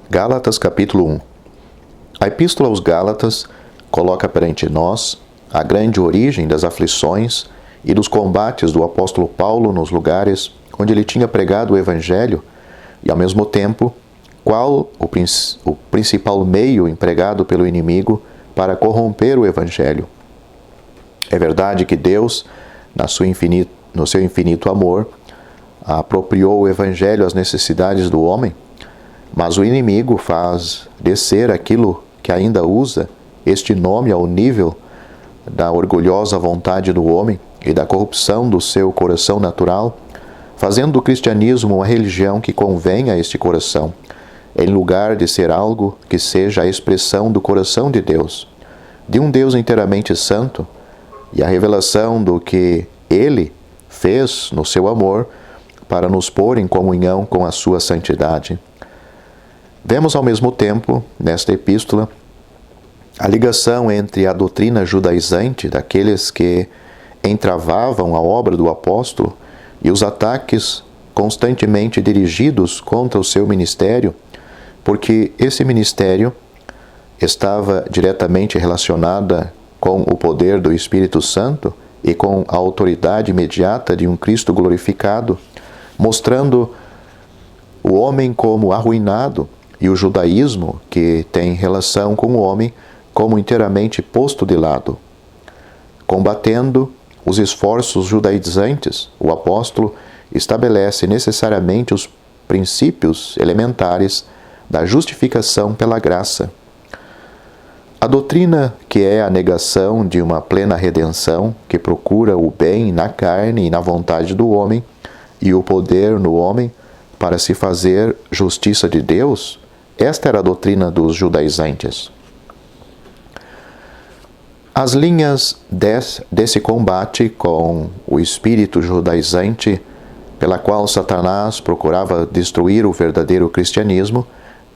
Gálatas capítulo 1. A Epístola aos Gálatas coloca perante nós a grande origem das aflições e dos combates do apóstolo Paulo nos lugares onde ele tinha pregado o Evangelho e, ao mesmo tempo, qual o principal meio empregado pelo inimigo para corromper o Evangelho. É verdade que Deus, no seu infinito amor, apropriou o Evangelho às necessidades do homem, mas o inimigo faz descer aquilo que ainda usa este nome ao nível da orgulhosa vontade do homem e da corrupção do seu coração natural, fazendo do cristianismo uma religião que convém a este coração, em lugar de ser algo que seja a expressão do coração de Deus, de um Deus inteiramente santo, e a revelação do que Ele fez no seu amor para nos pôr em comunhão com a sua santidade. Vemos ao mesmo tempo, nesta epístola, a ligação entre a doutrina judaizante daqueles que entravavam a obra do apóstolo e os ataques constantemente dirigidos contra o seu ministério, porque esse ministério estava diretamente relacionado com o poder do Espírito Santo e com a autoridade imediata de um Cristo glorificado, mostrando o homem como arruinado e o judaísmo, que tem relação com o homem, como inteiramente posto de lado. Combatendo os esforços judaizantes, o apóstolo estabelece necessariamente os princípios elementares da justificação pela graça. A doutrina, que é a negação de uma plena redenção, que procura o bem na carne e na vontade do homem, e o poder no homem para se fazer justiça de Deus, esta era a doutrina dos judaizantes. As linhas desse combate com o espírito judaizante, pela qual Satanás procurava destruir o verdadeiro cristianismo,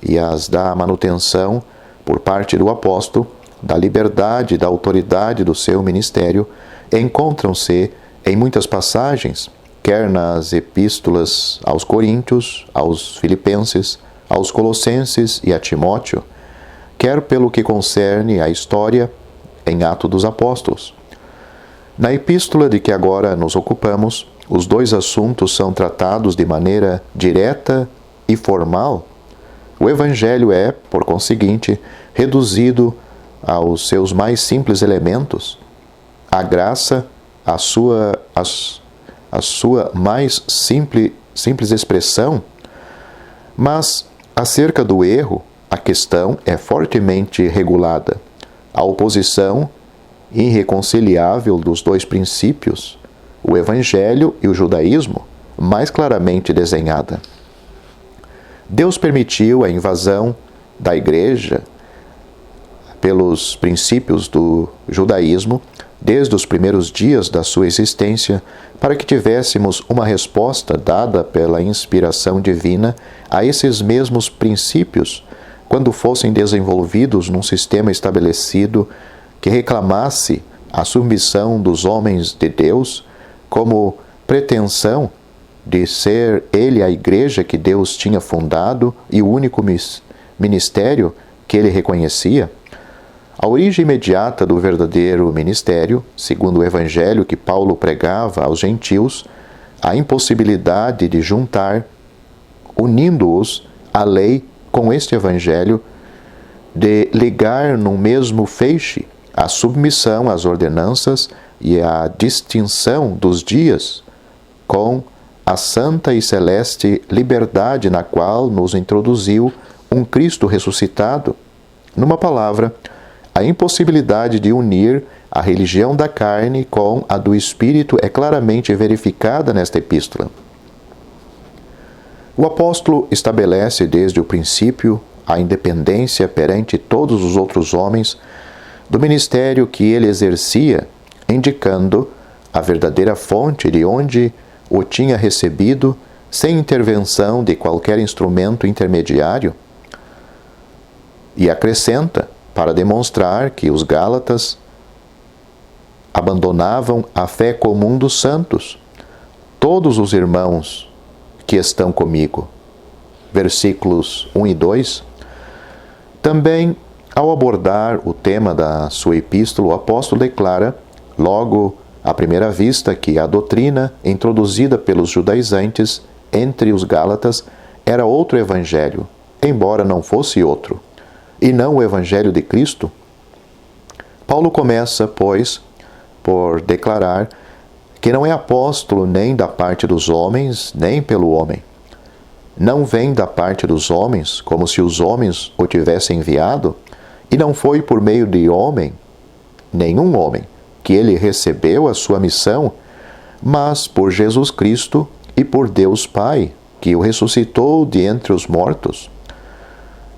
e as da manutenção, por parte do apóstolo, da liberdade e da autoridade do seu ministério, encontram-se em muitas passagens, quer nas epístolas aos Coríntios, aos Filipenses, aos Colossenses e a Timóteo, quer pelo que concerne à história em Atos dos Apóstolos. Na epístola de que agora nos ocupamos, os dois assuntos são tratados de maneira direta e formal. O Evangelho é, por conseguinte, reduzido aos seus mais simples elementos. A graça, a sua mais simples expressão, mas acerca do erro, a questão é fortemente regulada. A oposição irreconciliável dos dois princípios, o Evangelho e o judaísmo, mais claramente desenhada. Deus permitiu a invasão da Igreja pelos princípios do judaísmo desde os primeiros dias da sua existência, para que tivéssemos uma resposta dada pela inspiração divina a esses mesmos princípios, quando fossem desenvolvidos num sistema estabelecido que reclamasse a submissão dos homens de Deus como pretensão de ser ele a igreja que Deus tinha fundado e o único ministério que ele reconhecia. A origem imediata do verdadeiro ministério, segundo o evangelho que Paulo pregava aos gentios, a impossibilidade de juntar, unindo-os à lei com este evangelho, de ligar num mesmo feixe a submissão às ordenanças e a distinção dos dias com a santa e celeste liberdade na qual nos introduziu um Cristo ressuscitado. Numa palavra, a impossibilidade de unir a religião da carne com a do Espírito é claramente verificada nesta epístola. O apóstolo estabelece desde o princípio a independência perante todos os outros homens do ministério que ele exercia, indicando a verdadeira fonte de onde o tinha recebido, sem intervenção de qualquer instrumento intermediário. E acrescenta, para demonstrar que os Gálatas abandonavam a fé comum dos santos. Todos os irmãos que estão comigo, versículos 1 e 2, Também, ao abordar o tema da sua epístola, o apóstolo declara, logo à primeira vista, que a doutrina introduzida pelos judaizantes entre os Gálatas era outro evangelho, embora não fosse outro, e não o evangelho de Cristo. Paulo começa, pois, por declarar que não é apóstolo nem da parte dos homens, nem pelo homem. Não vem da parte dos homens, como se os homens o tivessem enviado, e não foi por meio de homem, nenhum homem, que ele recebeu a sua missão, mas por Jesus Cristo e por Deus Pai, que o ressuscitou de entre os mortos.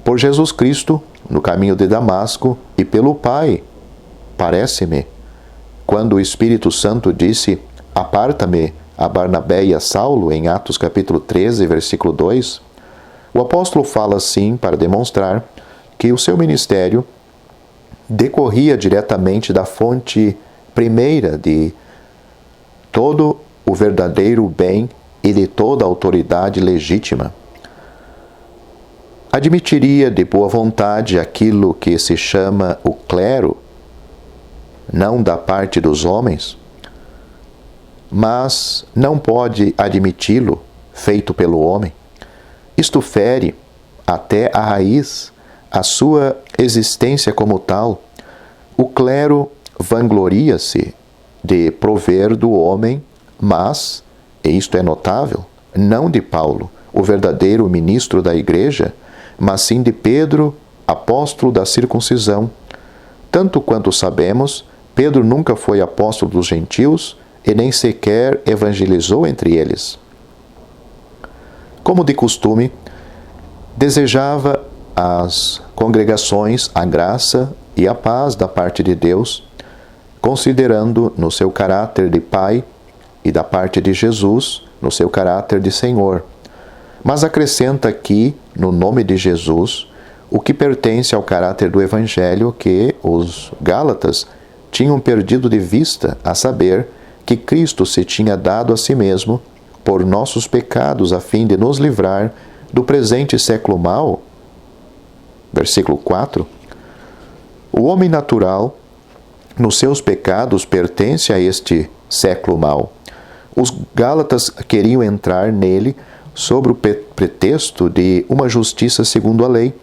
Por Jesus Cristo, no caminho de Damasco, e pelo Pai, parece-me, quando o Espírito Santo disse: "Aparta-me a Barnabé e a Saulo", em Atos capítulo 13, versículo 2, o apóstolo fala assim para demonstrar que o seu ministério decorria diretamente da fonte primeira de todo o verdadeiro bem e de toda a autoridade legítima. Admitiria de boa vontade aquilo que se chama o clero, não da parte dos homens, mas não pode admiti-lo feito pelo homem. Isto fere até a raiz, a sua existência como tal. O clero vangloria-se de prover do homem, mas, e isto é notável, não de Paulo, o verdadeiro ministro da igreja, mas sim de Pedro, apóstolo da circuncisão. Tanto quanto sabemos, Pedro nunca foi apóstolo dos gentios e nem sequer evangelizou entre eles. Como de costume, desejava às congregações a graça e a paz da parte de Deus, considerando no seu caráter de Pai e da parte de Jesus, no seu caráter de Senhor. Mas acrescenta aqui, no nome de Jesus, o que pertence ao caráter do Evangelho que os Gálatas tinham perdido de vista, a saber, que Cristo se tinha dado a si mesmo por nossos pecados, a fim de nos livrar do presente século mau. Versículo 4. O homem natural, nos seus pecados, pertence a este século mau. Os Gálatas queriam entrar nele sobre o pretexto de uma justiça segundo a lei.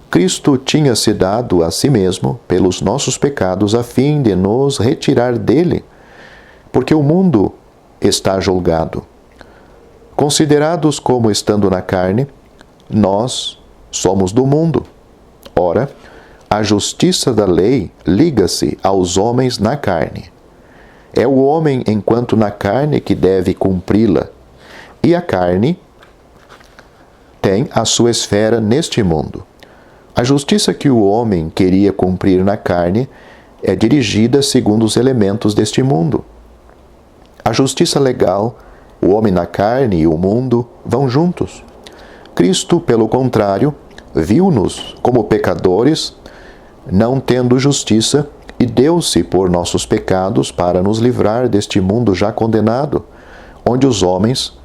Cristo tinha se dado a si mesmo pelos nossos pecados, a fim de nos retirar dele, porque o mundo está julgado. Considerados como estando na carne, nós somos do mundo. Ora, a justiça da lei liga-se aos homens na carne. É o homem, enquanto na carne, que deve cumpri-la, e a carne tem a sua esfera neste mundo. A justiça que o homem queria cumprir na carne é dirigida segundo os elementos deste mundo. A justiça legal, o homem na carne e o mundo vão juntos. Cristo, pelo contrário, viu-nos como pecadores, não tendo justiça, e deu-se por nossos pecados para nos livrar deste mundo já condenado, onde os homens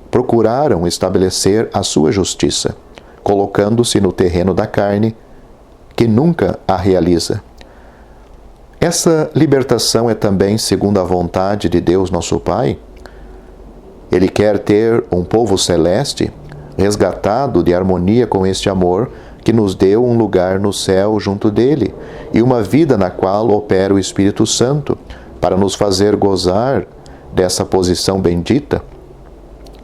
procuraram estabelecer a sua justiça, colocando-se no terreno da carne, que nunca a realiza. Essa libertação é também segundo a vontade de Deus nosso Pai. Ele quer ter um povo celeste, resgatado de harmonia com este amor, que nos deu um lugar no céu junto dele, e uma vida na qual opera o Espírito Santo, para nos fazer gozar dessa posição bendita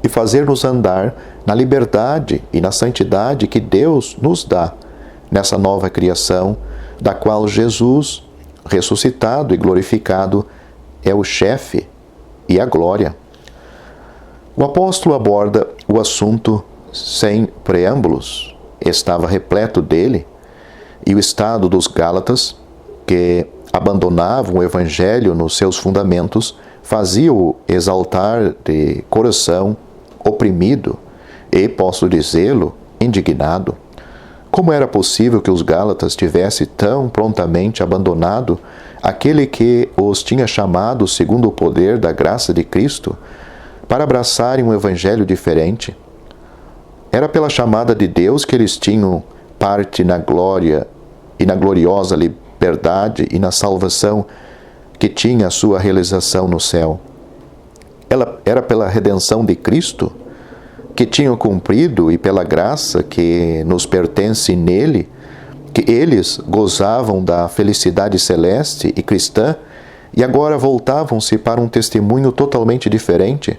e fazer-nos andar na liberdade e na santidade que Deus nos dá nessa nova criação, da qual Jesus, ressuscitado e glorificado, é o chefe e a glória. O apóstolo aborda o assunto sem preâmbulos, estava repleto dele, e o estado dos Gálatas, que abandonavam o Evangelho nos seus fundamentos, fazia-o exaltar de coração oprimido e, posso dizê-lo, indignado. Como era possível que os Gálatas tivessem tão prontamente abandonado aquele que os tinha chamado segundo o poder da graça de Cristo para abraçarem um evangelho diferente? Era pela chamada de Deus que eles tinham parte na glória e na gloriosa liberdade e na salvação que tinha a sua realização no céu. Ela era pela redenção de Cristo, que tinham cumprido, e pela graça que nos pertence nele, que eles gozavam da felicidade celeste e cristã, e agora voltavam-se para um testemunho totalmente diferente,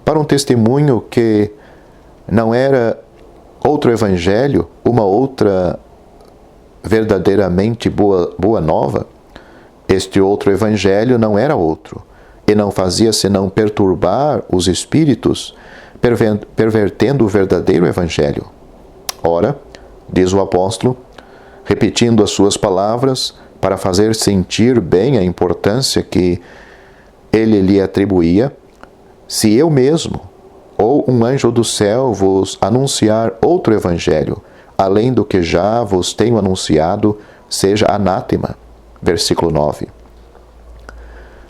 para um testemunho que não era outro evangelho, uma outra verdadeiramente boa nova. Este outro evangelho não era outro, e não fazia senão perturbar os espíritos, pervertendo o verdadeiro evangelho. Ora, diz o apóstolo, repetindo as suas palavras, para fazer sentir bem a importância que ele lhe atribuía, se eu mesmo, ou um anjo do céu, vos anunciar outro evangelho, além do que já vos tenho anunciado, seja anátema. Versículo 9.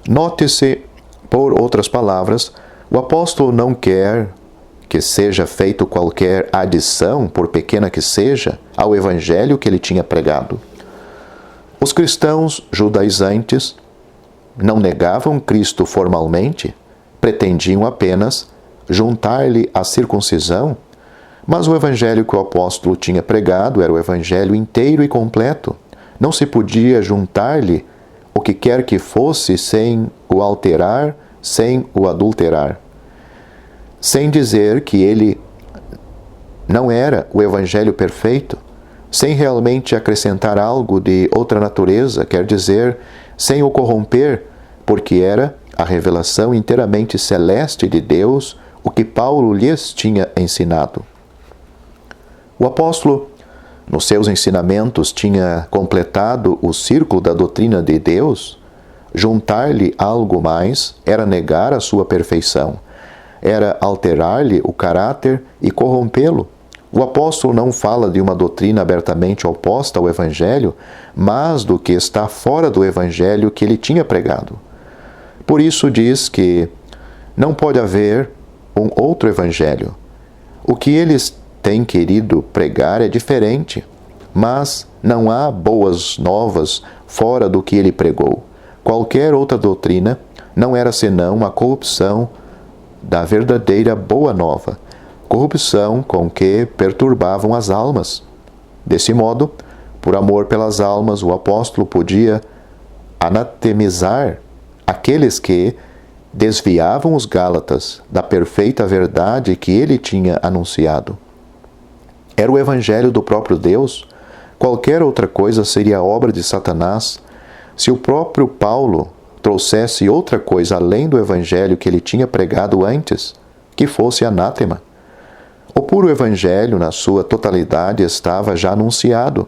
Note-se, por outras palavras, o apóstolo não quer que seja feito qualquer adição, por pequena que seja, ao evangelho que ele tinha pregado. Os cristãos judaizantes não negavam Cristo formalmente, pretendiam apenas juntar-lhe a circuncisão, mas o evangelho que o apóstolo tinha pregado era o evangelho inteiro e completo. Não se podia juntar-lhe o que quer que fosse sem o alterar, sem o adulterar. Sem dizer que ele não era o evangelho perfeito, sem realmente acrescentar algo de outra natureza, quer dizer, sem o corromper, porque era a revelação inteiramente celeste de Deus, o que Paulo lhes tinha ensinado. O apóstolo, nos seus ensinamentos, tinha completado o círculo da doutrina de Deus. Juntar-lhe algo mais era negar a sua perfeição, era alterar-lhe o caráter e corrompê-lo. O apóstolo não fala de uma doutrina abertamente oposta ao Evangelho, mas do que está fora do Evangelho que ele tinha pregado. Por isso diz que não pode haver um outro Evangelho. O que eles têm querido pregar é diferente, mas não há boas novas fora do que ele pregou. Qualquer outra doutrina não era senão a corrupção da verdadeira boa nova, corrupção com que perturbavam as almas. Desse modo, por amor pelas almas, o apóstolo podia anatemizar aqueles que desviavam os Gálatas da perfeita verdade que ele tinha anunciado. Era o evangelho do próprio Deus. Qualquer outra coisa seria obra de Satanás. Se o próprio Paulo trouxesse outra coisa além do evangelho que ele tinha pregado antes, que fosse anátema. O puro evangelho, na sua totalidade, estava já anunciado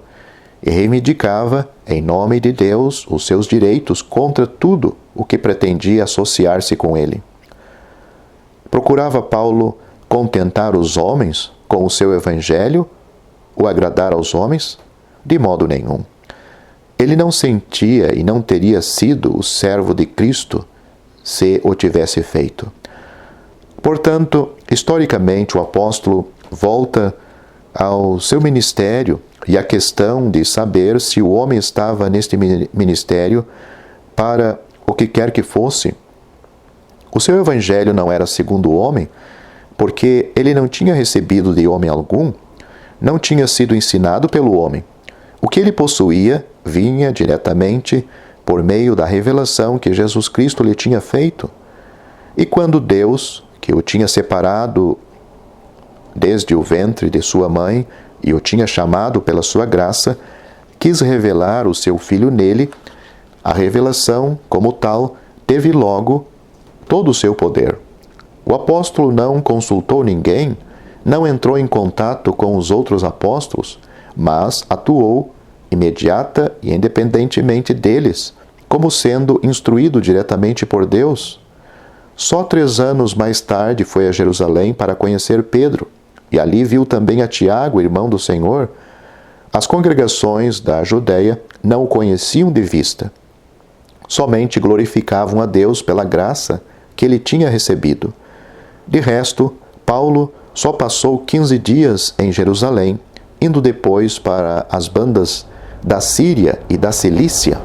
e reivindicava, em nome de Deus, os seus direitos contra tudo o que pretendia associar-se com ele. Procurava Paulo contentar os homens com o seu evangelho ou agradar aos homens? De modo nenhum. Ele não sentia e não teria sido o servo de Cristo se o tivesse feito. Portanto, historicamente, o apóstolo volta ao seu ministério e à questão de saber se o homem estava neste ministério para o que quer que fosse. O seu evangelho não era segundo o homem, porque ele não tinha recebido de homem algum, não tinha sido ensinado pelo homem. O que ele possuía vinha diretamente por meio da revelação que Jesus Cristo lhe tinha feito. E quando Deus, que o tinha separado desde o ventre de sua mãe e o tinha chamado pela sua graça, quis revelar o seu Filho nele, a revelação, como tal, teve logo todo o seu poder. O apóstolo não consultou ninguém, não entrou em contato com os outros apóstolos, mas atuou imediata e independentemente deles, como sendo instruído diretamente por Deus. Só 3 anos mais tarde foi a Jerusalém para conhecer Pedro, e ali viu também a Tiago, irmão do Senhor. As congregações da Judéia não o conheciam de vista. Somente glorificavam a Deus pela graça que ele tinha recebido. De resto, Paulo só passou 15 dias em Jerusalém, indo depois para as bandas da Síria e da Cilícia.